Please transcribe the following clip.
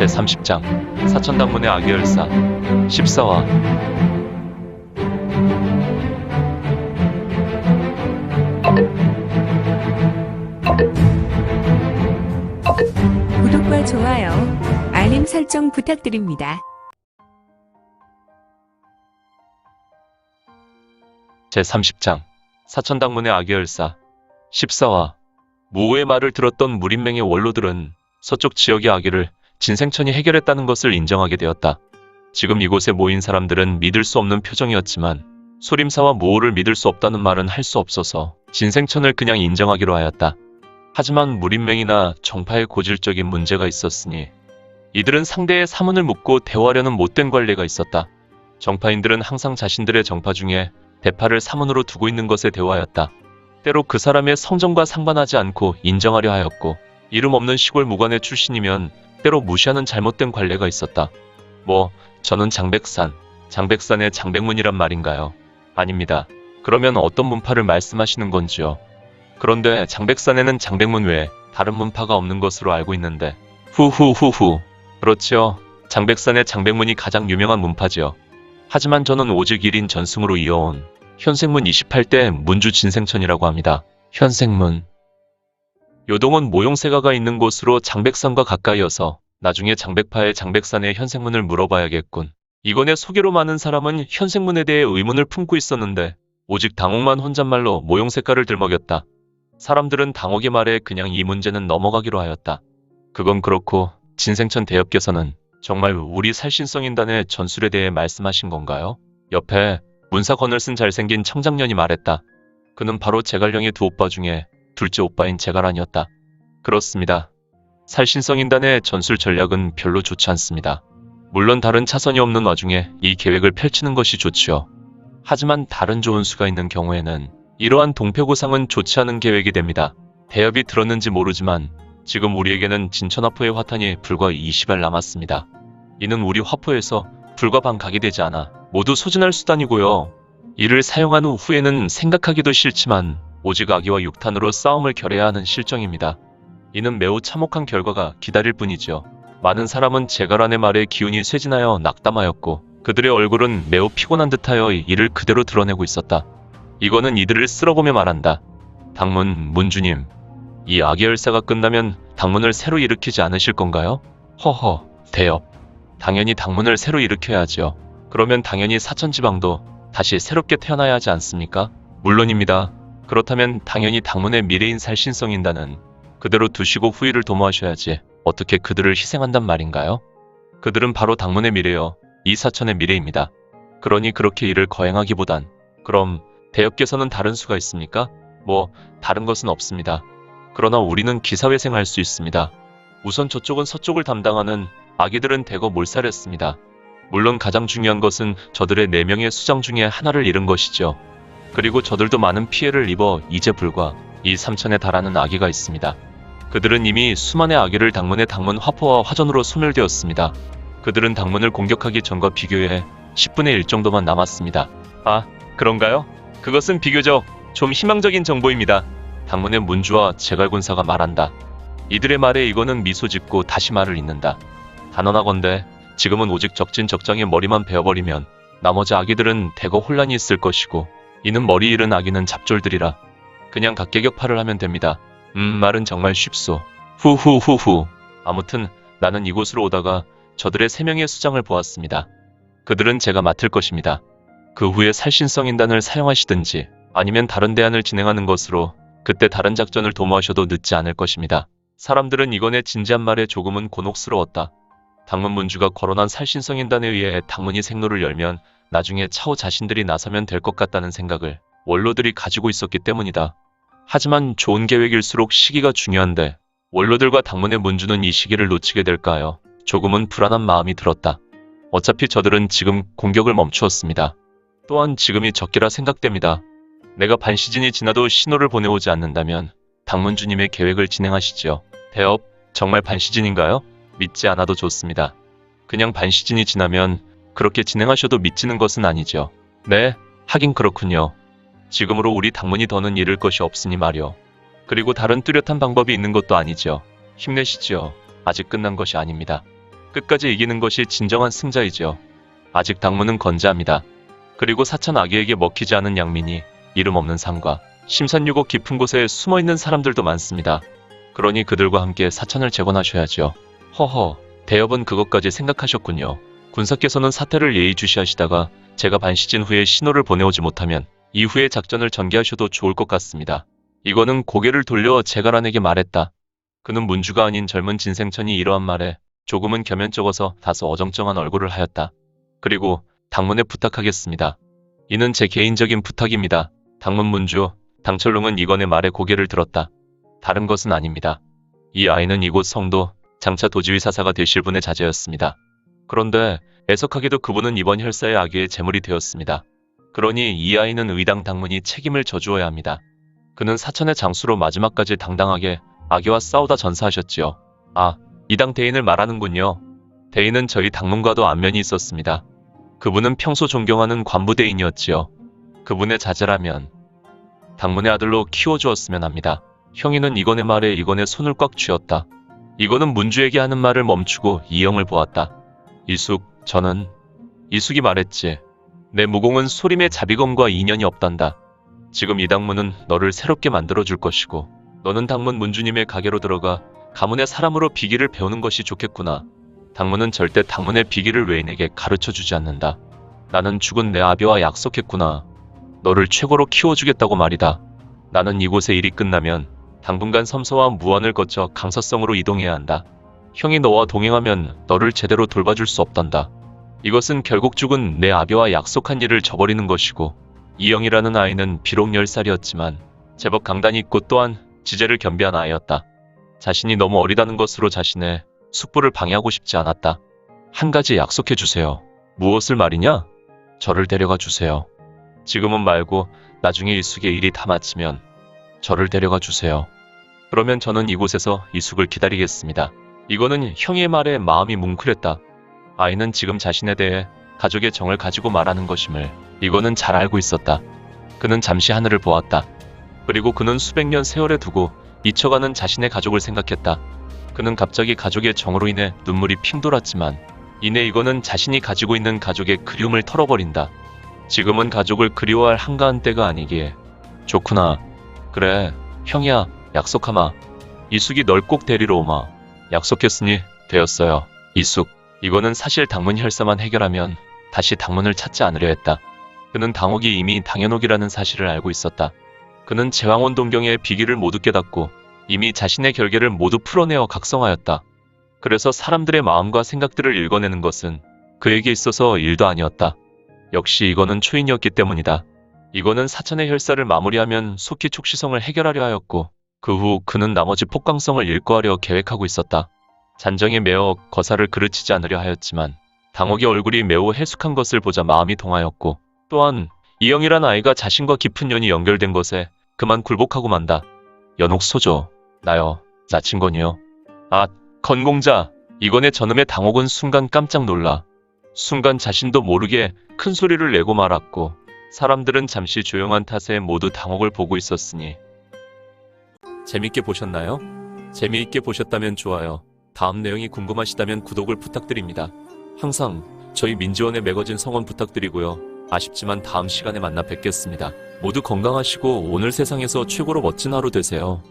제30장 사천당문의 악의열사 14화. 구독과 좋아요, 알림 설정 부탁드립니다. 제30장 사천당문의 악의열사 14화. 무호의 말을 들었던 무린맹의 원로들은 서쪽 지역의 악의를 진생천이 해결했다는 것을 인정하게 되었다. 지금 이곳에 모인 사람들은 믿을 수 없는 표정이었지만 소림사와 무호를 믿을 수 없다는 말은 할 수 없어서 진생천을 그냥 인정하기로 하였다. 하지만 무린맹이나 정파에 고질적인 문제가 있었으니 이들은 상대의 사문을 묻고 대화하려는 못된 관례가 있었다. 정파인들은 항상 자신들의 정파 중에 대파를 사문으로 두고 있는 것에 대화하였다. 때로 그 사람의 성정과 상관하지 않고 인정하려 하였고, 이름 없는 시골 무관의 출신이면 때로 무시하는 잘못된 관례가 있었다. 저는 장백산의 장백문이란 말인가요? 아닙니다. 그러면 어떤 문파를 말씀하시는 건지요? 그런데 장백산에는 장백문 외에 다른 문파가 없는 것으로 알고 있는데. 후후후후. 그렇지요. 장백산의 장백문이 가장 유명한 문파지요. 하지만 저는 오직 1인 전승으로 이어온 현생문 28대 문주 진생천이라고 합니다. 현생문. 요동은 모용세가가 있는 곳으로 장백산과 가까이여서 나중에 장백파의 장백산의 현생문을 물어봐야겠군. 이건의 소개로 많은 사람은 현생문에 대해 의문을 품고 있었는데 오직 당옥만 혼잣말로 모용색가를 들먹였다. 사람들은 당옥의 말에 그냥 이 문제는 넘어가기로 하였다. 그건 그렇고 진생천 대엽께서는 정말 우리 살신성인단의 전술에 대해 말씀하신 건가요? 옆에 문사 건을 쓴 잘생긴 청장년이 말했다. 그는 바로 제갈령의 두 오빠 중에 둘째 오빠인 제갈안이었다. 그렇습니다. 살신성인단의 전술 전략은 별로 좋지 않습니다. 물론 다른 차선이 없는 와중에 이 계획을 펼치는 것이 좋지요. 하지만 다른 좋은 수가 있는 경우에는 이러한 동패고상은 좋지 않은 계획이 됩니다. 대엽이 들었는지 모르지만 지금 우리에게는 진천화포의 화탄이 불과 20알 남았습니다. 이는 우리 화포에서 불과 반 각이 되지 않아 모두 소진할 수단이고요. 이를 사용한 후에는 생각하기도 싫지만 오직 악의와 육탄으로 싸움을 겨뤄야 하는 실정입니다. 이는 매우 참혹한 결과가 기다릴 뿐이죠. 많은 사람은 제갈안의 말에 기운이 쇠진하여 낙담하였고 그들의 얼굴은 매우 피곤한 듯하여 이를 그대로 드러내고 있었다. 이거는 이들을 쓸어보며 말한다. 문주님, 이 악의열사가 끝나면 당문을 새로 일으키지 않으실 건가요? 허허, 대엽. 당연히 당문을 새로 일으켜야죠. 그러면 당연히 사천지방도 다시 새롭게 태어나야 하지 않습니까? 물론입니다. 그렇다면 당연히 당문의 미래인 살신성인단은 그대로 두시고 후일을 도모하셔야지 어떻게 그들을 희생한단 말인가요? 그들은 바로 당문의 미래여 이 사천의 미래입니다. 그러니 그렇게 일을 거행하기보단. 그럼 대엽께서는 다른 수가 있습니까? 다른 것은 없습니다. 그러나 우리는 기사회생할 수 있습니다. 우선 저쪽은 서쪽을 담당하는 아기들은 대거 몰살했습니다. 물론 가장 중요한 것은 저들의 4명의 수장 중에 하나를 잃은 것이죠. 그리고 저들도 많은 피해를 입어 이제 불과 이 삼천에 달하는 아기가 있습니다. 그들은 이미 수만의 아기를 당문의 당문 화포와 화전으로 소멸되었습니다. 그들은 당문을 공격하기 전과 비교해 10분의 1 정도만 남았습니다. 아, 그런가요? 그것은 비교적 좀 희망적인 정보입니다. 당문의 문주와 제갈군사가 말한다. 이들의 말에 이거는 미소 짓고 다시 말을 잇는다. 단언하건대 지금은 오직 적진적장의 머리만 베어버리면 나머지 아기들은 대거 혼란이 있을 것이고 이는 머리 잃은 아기는 잡졸들이라 그냥 각계격파를 하면 됩니다. 말은 정말 쉽소. 후후후후. 아무튼 나는 이곳으로 오다가 저들의 3명의 수장을 보았습니다. 그들은 제가 맡을 것입니다. 그 후에 살신성인단을 사용하시든지 아니면 다른 대안을 진행하는 것으로 그때 다른 작전을 도모하셔도 늦지 않을 것입니다. 사람들은 이건의 진지한 말에 조금은 곤혹스러웠다. 당문 문주가 거론한 살신성인단에 의해 당문이 생로를 열면 나중에 차후 자신들이 나서면 될 것 같다는 생각을 원로들이 가지고 있었기 때문이다. 하지만 좋은 계획일수록 시기가 중요한데 원로들과 당문의 문주는 이 시기를 놓치게 될까 하여 조금은 불안한 마음이 들었다. 어차피 저들은 지금 공격을 멈추었습니다. 또한 지금이 적기라 생각됩니다. 내가 반시즌이 지나도 신호를 보내오지 않는다면 당문주님의 계획을 진행하시지요. 대엽, 정말 반시즌인가요? 믿지 않아도 좋습니다. 그냥 반시즌이 지나면 그렇게 진행하셔도 믿지는 것은 아니죠. 네, 하긴 그렇군요. 지금으로 우리 당문이 더는 잃을 것이 없으니 말이요. 그리고 다른 뚜렷한 방법이 있는 것도 아니죠. 힘내시지요. 아직 끝난 것이 아닙니다. 끝까지 이기는 것이 진정한 승자이죠. 아직 당무는 건재합니다. 그리고 사천 아기에게 먹히지 않은 양민이 이름 없는 산과 심산유곡 깊은 곳에 숨어있는 사람들도 많습니다. 그러니 그들과 함께 사천을 재건하셔야죠. 허허, 대엽은 그것까지 생각하셨군요. 군사께서는 사태를 예의주시하시다가 제가 반시즌 후에 신호를 보내오지 못하면 이후에 작전을 전개하셔도 좋을 것 같습니다. 이거는 고개를 돌려 제가란에게 말했다. 그는 문주가 아닌 젊은 진생천이 이러한 말에 조금은 겸연쩍어서 다소 어정쩡한 얼굴을 하였다. 그리고 당문에 부탁하겠습니다. 이는 제 개인적인 부탁입니다. 당문 문주, 당철롱은 이건의 말에 고개를 들었다. 다른 것은 아닙니다. 이 아이는 이곳 성도 장차 도지휘 사사가 되실 분의 자제였습니다. 그런데 애석하게도 그분은 이번 혈사의 악의 제물이 되었습니다. 그러니 이 아이는 의당 당문이 책임을 져주어야 합니다. 그는 사천의 장수로 마지막까지 당당하게 악의와 싸우다 전사하셨지요. 아, 이당 대인을 말하는군요. 대인은 저희 당문과도 안면이 있었습니다. 그분은 평소 존경하는 관부대인이었지요. 그분의 자제라면 당문의 아들로 키워주었으면 합니다. 형이는 이건의 말에 이건의 손을 꽉 쥐었다. 이건은 문주에게 하는 말을 멈추고 이영을 보았다. 이숙, 저는 이숙이 말했지. 내 무공은 소림의 자비검과 인연이 없단다. 지금 이 당문은 너를 새롭게 만들어줄 것이고 너는 당문 문주님의 가게로 들어가 가문의 사람으로 비기를 배우는 것이 좋겠구나. 당문은 절대 당문의 비기를 외인에게 가르쳐주지 않는다. 나는 죽은 내 아비와 약속했구나. 너를 최고로 키워주겠다고 말이다. 나는 이곳의 일이 끝나면 당분간 섬서와 무안을 거쳐 강서성으로 이동해야 한다. 형이 너와 동행하면 너를 제대로 돌봐줄 수 없단다. 이것은 결국 죽은 내 아비와 약속한 일을 저버리는 것이고 이영이라는 아이는 비록 10살이었지만 제법 강단이 있고 또한 지제를 겸비한 아이였다. 자신이 너무 어리다는 것으로 자신의 숙부를 방해하고 싶지 않았다. 한 가지 약속해 주세요. 무엇을 말이냐? 저를 데려가 주세요. 지금은 말고 나중에 이숙의 일이 다 마치면 저를 데려가 주세요. 그러면 저는 이곳에서 이숙을 기다리겠습니다. 이거는 형의 말에 마음이 뭉클했다. 아이는 지금 자신에 대해 가족의 정을 가지고 말하는 것임을 이거는 잘 알고 있었다. 그는 잠시 하늘을 보았다. 그리고 그는 수백 년 세월에 두고 잊혀가는 자신의 가족을 생각했다. 그는 갑자기 가족의 정으로 인해 눈물이 핑 돌았지만 이내 이거는 자신이 가지고 있는 가족의 그리움을 털어버린다. 지금은 가족을 그리워할 한가한 때가 아니기에 좋구나. 그래, 형이야, 약속하마. 이숙이 널 꼭 데리러 오마. 약속했으니 되었어요. 이숙, 이거는 사실 당문 혈사만 해결하면 다시 당문을 찾지 않으려 했다. 그는 당옥이 이미 당연옥이라는 사실을 알고 있었다. 그는 제왕원 동경의 비기를 모두 깨닫고 이미 자신의 결계를 모두 풀어내어 각성하였다. 그래서 사람들의 마음과 생각들을 읽어내는 것은 그에게 있어서 일도 아니었다. 역시 이거는 초인이었기 때문이다. 이거는 사천의 혈사를 마무리하면 속히 촉시성을 해결하려 하였고 그 후 그는 나머지 폭강성을 일거하려 계획하고 있었다. 잔정에 매어 거사를 그르치지 않으려 하였지만 당옥의 얼굴이 매우 해숙한 것을 보자 마음이 동하였고 또한 이영이란 아이가 자신과 깊은 연이 연결된 것에 그만 굴복하고 만다. 연옥소조, 나여, 나친건이여. 아, 건공자, 이건의 저놈의 당옥은 순간 깜짝 놀라. 순간 자신도 모르게 큰 소리를 내고 말았고 사람들은 잠시 조용한 탓에 모두 당옥을 보고 있었으니. 재밌게 보셨나요? 재미있게 보셨다면 좋아요. 다음 내용이 궁금하시다면 구독을 부탁드립니다. 항상 저희 민지원의 매거진 성원 부탁드리고요. 아쉽지만 다음 시간에 만나 뵙겠습니다. 모두 건강하시고 오늘 세상에서 최고로 멋진 하루 되세요.